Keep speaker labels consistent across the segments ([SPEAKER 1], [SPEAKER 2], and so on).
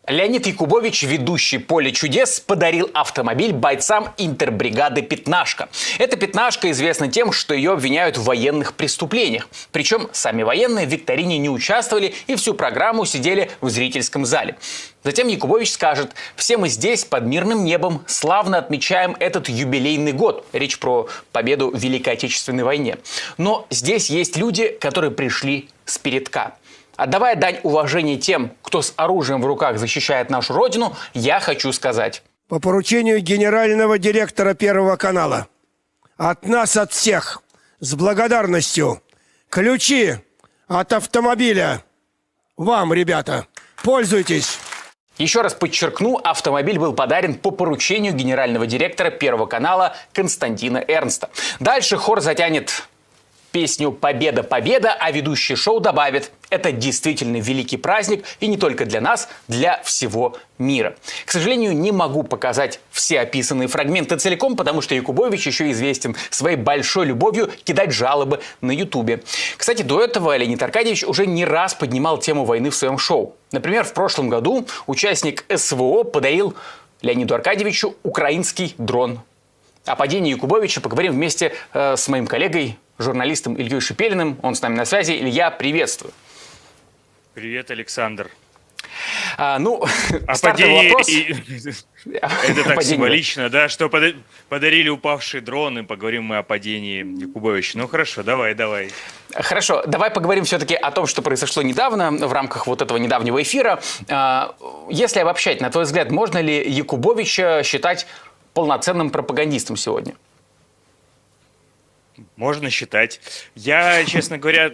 [SPEAKER 1] Леонид Якубович, ведущий «Поле чудес», подарил автомобиль бойцам интербригады «Пятнашка». Эта «Пятнашка» известна тем, что ее обвиняют в военных преступлениях. Причем сами военные в викторине не участвовали и всю программу сидели в зрительском зале. Затем Якубович скажет: «Все мы здесь, под мирным небом, славно отмечаем этот юбилейный год». Речь про победу в Великой Отечественной войне. Но здесь есть люди, которые пришли с передка. Отдавая дань уважения тем, кто с оружием в руках защищает нашу Родину, я хочу сказать.
[SPEAKER 2] По поручению генерального директора Первого канала, от нас, от всех, с благодарностью, ключи от автомобиля вам, ребята, пользуйтесь.
[SPEAKER 1] Еще раз подчеркну, автомобиль был подарен по поручению генерального директора Первого канала Константина Эрнста. Дальше хор затянет песню «Победа, победа», а ведущий шоу добавит: это действительно великий праздник, и не только для нас, для всего мира. К сожалению, не могу показать все описанные фрагменты целиком, потому что Якубович еще известен своей большой любовью кидать жалобы на Ютубе. Кстати, до этого Леонид Аркадьевич уже не раз поднимал тему войны в своем шоу. Например, в прошлом году участник СВО подарил Леониду Аркадьевичу украинский дрон. О падении Якубовича поговорим вместе с моим коллегой, журналистом Ильей Шипелиным. Он с нами на связи. Илья, приветствую.
[SPEAKER 3] Привет, Александр.
[SPEAKER 1] Стартовый вопрос.
[SPEAKER 3] Это так символично, да, что подарили упавшие дроны. Поговорим мы о падении Якубовича. Ну хорошо, давай.
[SPEAKER 1] Хорошо, давай поговорим все-таки о том, что произошло недавно в рамках вот этого недавнего эфира. Если обобщать, на твой взгляд, можно ли Якубовича считать полноценным пропагандистом сегодня?
[SPEAKER 3] Можно считать. Я, честно говоря,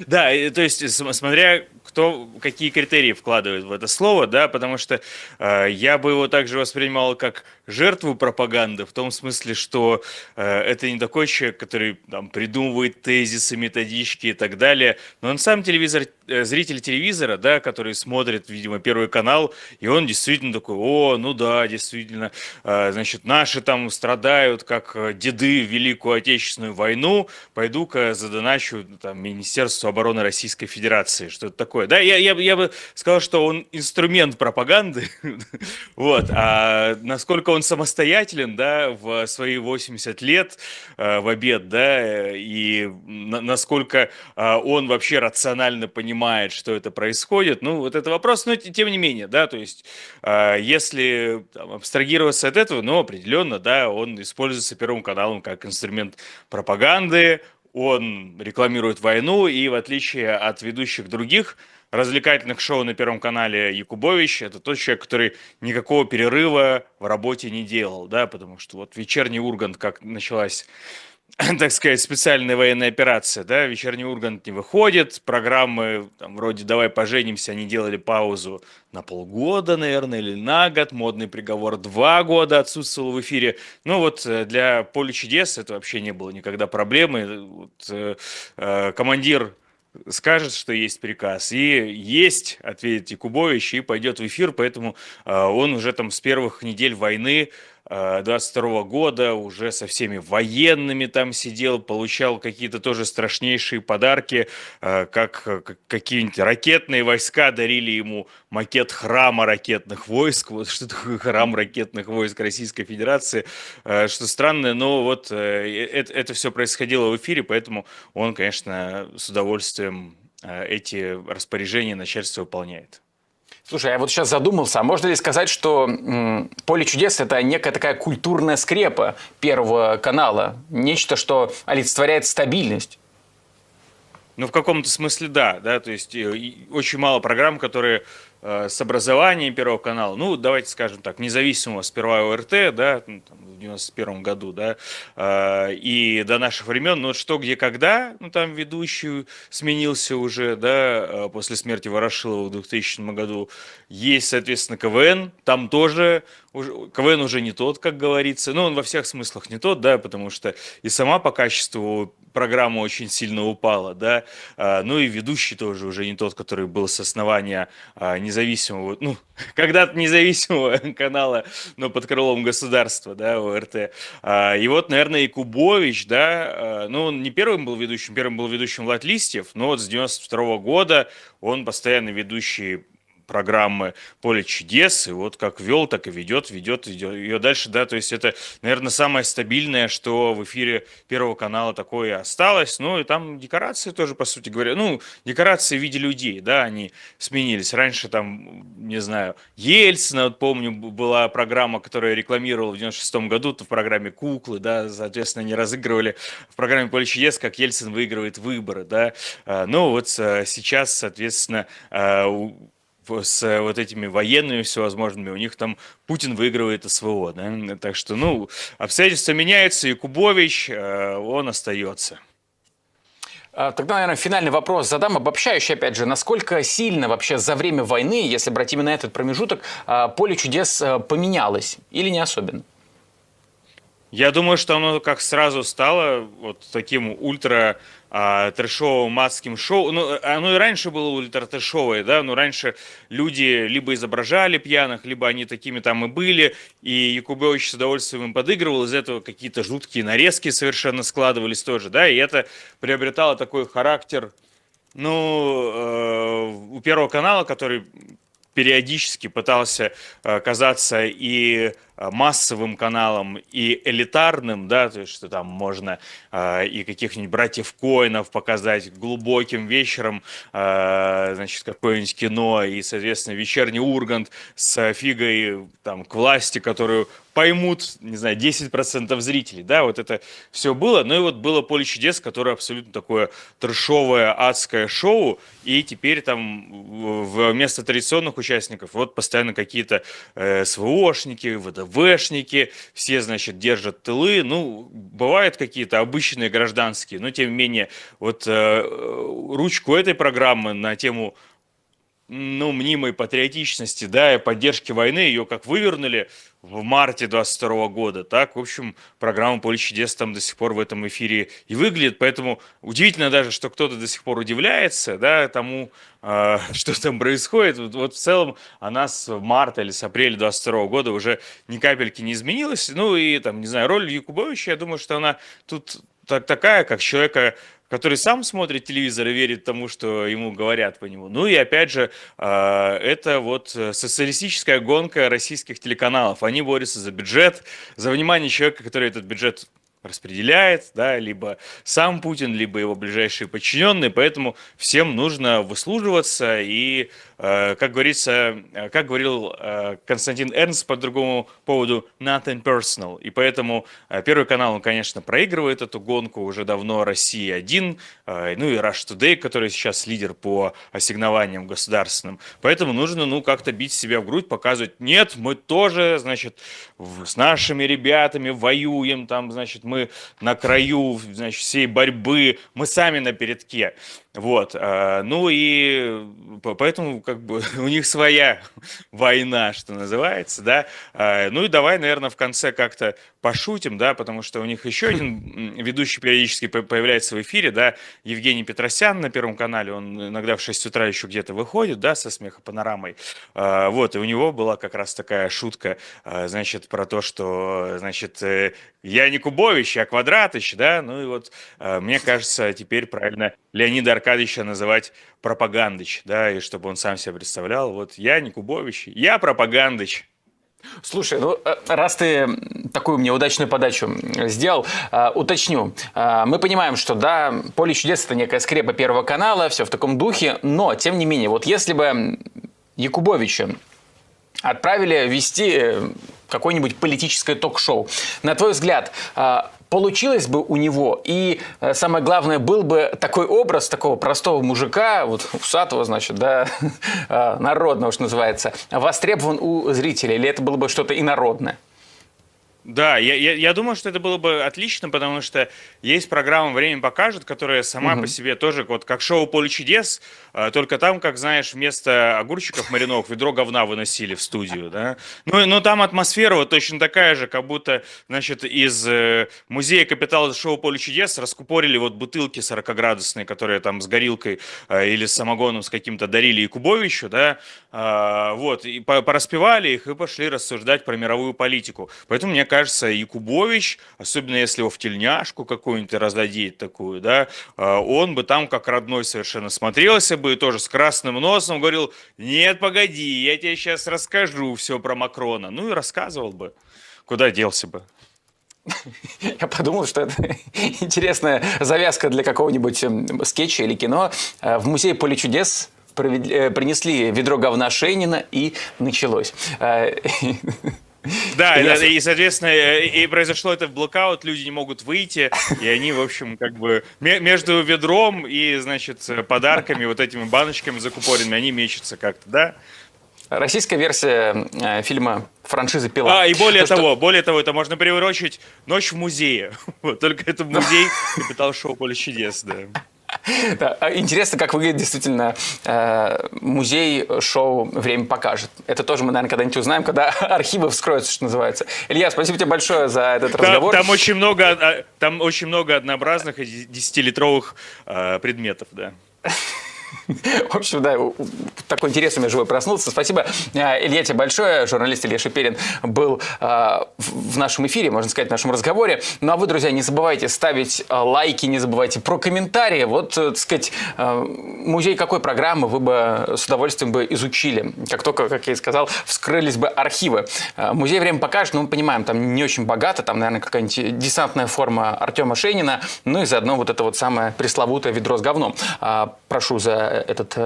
[SPEAKER 3] да, то есть смотря кто какие критерии вкладывает в это слово, да, потому что я бы его также воспринимал как жертву пропаганды, в том смысле, что это не такой человек, который там придумывает тезисы, методички и так далее, но он сам зритель телевизора, да, который смотрит, видимо, Первый канал, и он действительно такой: о, ну да, действительно, значит, наши там страдают, как деды в Великую Отечественную войну, пойду-ка задоначу там Министерству обороны Российской Федерации, что-то такое. Да, я бы сказал, что он инструмент пропаганды, вот, а насколько он самостоятелен, да, в свои 80 лет в обед, да, и насколько он вообще рационально понимает, что это происходит, ну, вот это вопрос, но тем не менее, да, то есть, если там абстрагироваться от этого, ну, определенно, да, он используется Первым каналом как инструмент пропаганды, он рекламирует войну, и в отличие от ведущих других развлекательных шоу на Первом канале, Якубович — это тот человек, который никакого перерыва в работе не делал, да, потому что вот «Вечерний Ургант», как началась, так сказать, специальная военная операция, да, «Вечерний Ургант» не выходит, программы там, вроде «Давай поженимся», они делали паузу на полгода, наверное, или на год, «Модный приговор» 2 года отсутствовал в эфире. Ну вот для «Поля чудес» это вообще не было никогда проблемы. Вот, командир скажет, что есть приказ, и есть, ответит Якубович, и пойдет в эфир, поэтому он уже там с первых недель войны 22 года уже со всеми военными там сидел, получал какие-то тоже страшнейшие подарки, как какие-нибудь ракетные войска дарили ему макет храма ракетных войск. Вот что такое храм ракетных войск Российской Федерации, что странно, но вот это все происходило в эфире, поэтому он, конечно, с удовольствием эти распоряжения начальство выполняет.
[SPEAKER 1] Слушай, я вот сейчас задумался, а можно ли сказать, что «Поле чудес» — это некая такая культурная скрепа Первого канала? Нечто, что олицетворяет стабильность?
[SPEAKER 3] Ну, в каком-то смысле да, то есть очень мало программ, которые с образованием Первого канала, ну, давайте скажем так, независимого сперва ОРТ, да, ну, там, в 91 году, да, и до наших времен, но «Что, где, когда», ну, там ведущий сменился уже, да, после смерти Ворошилова в 2000 году, есть, соответственно, КВН, там тоже КВН уже не тот, как говорится, ну, он во всех смыслах не тот, да, потому что и сама по качеству программа очень сильно упала, да, ну и ведущий тоже уже не тот, который был с основания независимого, ну, когда-то независимого канала, но под крылом государства, да, ОРТ. И вот, наверное, Якубович, да, ну, он не первым был ведущим Влад Листьев, но вот с 92 года он постоянно ведущий программы «Поле чудес», и вот как вел, так и ведет ее дальше, да, то есть это, наверное, самое стабильное, что в эфире Первого канала такое осталось, ну, и там декорации тоже, по сути говоря, ну, декорации в виде людей, да, они сменились, раньше там, не знаю, Ельцина, вот помню, была программа, которая рекламировала в 96-м году, в программе «Куклы», да, соответственно, они разыгрывали в программе «Поле чудес», как Ельцин выигрывает выборы, да, ну, вот сейчас, соответственно, с вот этими военными всевозможными, у них там Путин выигрывает СВО, да? Так что, ну, обстоятельства меняются, и Кубович, он остается.
[SPEAKER 1] Тогда, наверное, финальный вопрос задам, обобщающий, опять же, насколько сильно вообще за время войны, если брать именно этот промежуток, «Поле чудес» поменялось или не особенно?
[SPEAKER 3] Я думаю, что оно как сразу стало вот таким ультра трэшовым адским шоу. Ну, оно и раньше было ультра трэшовое, да, но раньше люди либо изображали пьяных, либо они такими там и были, и Якубович с удовольствием им подыгрывал, из этого какие-то жуткие нарезки совершенно складывались тоже, да, и это приобретало такой характер, ну, у Первого канала, который периодически пытался казаться и массовым каналом, и элитарным, да, то есть что там можно и каких-нибудь братьев Коэнов показать глубоким вечером, значит, какое-нибудь кино, и, соответственно, вечерний Ургант с фигой там к власти, которую поймут, не знаю, 10% зрителей, да, вот это все было, ну и вот было «Поле чудес», которое абсолютно такое трэшовое, адское шоу, и теперь там вместо традиционных участников вот постоянно какие-то СВОшники, ВДВшники, все, значит, держат тылы, ну, бывают какие-то обычные гражданские, но тем не менее, вот ручку этой программы на тему, ну, мнимой патриотичности, да, и поддержки войны, ее как вывернули в марте 22 года, так, в общем, программа «Поле чудес» там до сих пор в этом эфире и выглядит, поэтому удивительно даже, что кто-то до сих пор удивляется, да, тому, что там происходит. Вот в целом она с марта или с апреля 22 года уже ни капельки не изменилась, ну и там, не знаю, роль Якубовича, я думаю, что она тут такая, как человека, который сам смотрит телевизор и верит тому, что ему говорят по нему. Ну и опять же, это вот социалистическая гонка российских телеканалов. Они борются за бюджет, за внимание человека, который этот бюджет распределяет, да, либо сам Путин, либо его ближайшие подчиненные, поэтому всем нужно выслуживаться и, как говорится, как говорил Константин Эрнст по другому поводу, nothing personal, и поэтому Первый канал, он, конечно, проигрывает эту гонку уже давно, Россия-1, ну и Rush Today, который сейчас лидер по ассигнованиям государственным, поэтому нужно, ну, как-то бить себя в грудь, показывать, нет, мы тоже, значит, с нашими ребятами воюем, там, значит, мы на краю, значит, всей борьбы, мы сами на передке. Вот, ну и поэтому как бы у них своя война, что называется, да, ну и давай, наверное, в конце как-то пошутим, да, потому что у них еще один ведущий периодически появляется в эфире, да, Евгений Петросян на Первом канале, он иногда в 6 утра еще где-то выходит, да, со смехопанорамой, вот, и у него была как раз такая шутка, значит, про то, что, значит, я не Кубович, я Квадратыч, да, ну и вот, мне кажется, теперь правильно Леонида Аркадьевича называть Пропагандыч, да, и чтобы он сам себя представлял, вот я не Кубович, я Пропагандыч.
[SPEAKER 1] Слушай, ну раз ты такую мне удачную подачу сделал, уточню. Мы понимаем, что да, «Поле чудес» — это некая скрепа Первого канала, все в таком духе, но, тем не менее, вот если бы Якубовича отправили вести какое-нибудь политическое ток-шоу, на твой взгляд, получилось бы у него, и самое главное, был бы такой образ такого простого мужика, вот усатого, значит, да, народного, что называется, востребован у зрителей, или это было бы что-то инородное?
[SPEAKER 3] Да, я думаю, что это было бы отлично, потому что есть программа «Время покажет», которая сама по себе тоже вот как шоу «Поле чудес», только там, как знаешь, вместо огурчиков маринованных ведро говна выносили в студию, да. Ну, там атмосфера вот точно такая же, как будто, значит, из музея «Капитал» шоу «Поле чудес» раскупорили вот бутылки 40-градусные, которые там с горилкой или с самогоном с каким-то дарили Якубовичу, да, вот, и пораспевали их и пошли рассуждать про мировую политику. Поэтому мне кажется, Якубович, особенно если его в тельняшку какую-нибудь раздадить такую, да, он бы там как родной совершенно смотрелся бы, тоже с красным носом говорил: нет, погоди, я тебе сейчас расскажу все про Макрона. Ну и рассказывал бы. Куда делся бы?
[SPEAKER 1] Я подумал, что это интересная завязка для какого-нибудь скетча или кино. В музей «Поле чудес» принесли ведро говна Шейнина, и началось.
[SPEAKER 3] Да, и, соответственно, и произошло это в блокаут, люди не могут выйти, и они, в общем, как бы между ведром и, значит, подарками, вот этими баночками закупоренными, они мечутся как-то, да?
[SPEAKER 1] Российская версия фильма франшизы «Пила».
[SPEAKER 3] И более того, это можно приурочить «Ночь в музее». Вот, только это музей капитал-шоу «Поле чудес», да.
[SPEAKER 1] Да, интересно, как выглядит действительно музей шоу «Время покажет». Это тоже мы, наверное, когда-нибудь узнаем, когда архивы вскроются, что называется. Илья, спасибо тебе большое за этот разговор.
[SPEAKER 3] Там очень много однообразных и 10-литровых предметов, да.
[SPEAKER 1] В общем, да, такой интерес у меня живой проснулся. Спасибо, Илья, тебе большое. Журналист Илья Шиперин был в нашем эфире, можно сказать, в нашем разговоре. Ну, а вы, друзья, не забывайте ставить лайки, не забывайте про комментарии. Вот, так сказать, музей какой программы вы бы с удовольствием бы изучили? Как только, как я и сказал, вскрылись бы архивы. Музей «Время покажет», ну, мы понимаем, там не очень богато, там, наверное, какая-нибудь десантная форма Артема Шейнина, ну и заодно вот это вот самое пресловутое ведро с говном. Прошу за этот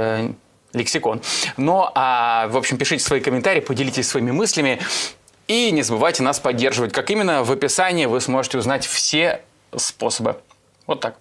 [SPEAKER 1] лексикон. Ну, в общем, пишите свои комментарии, поделитесь своими мыслями и не забывайте нас поддерживать. Как именно, в описании вы сможете узнать все способы. Вот так.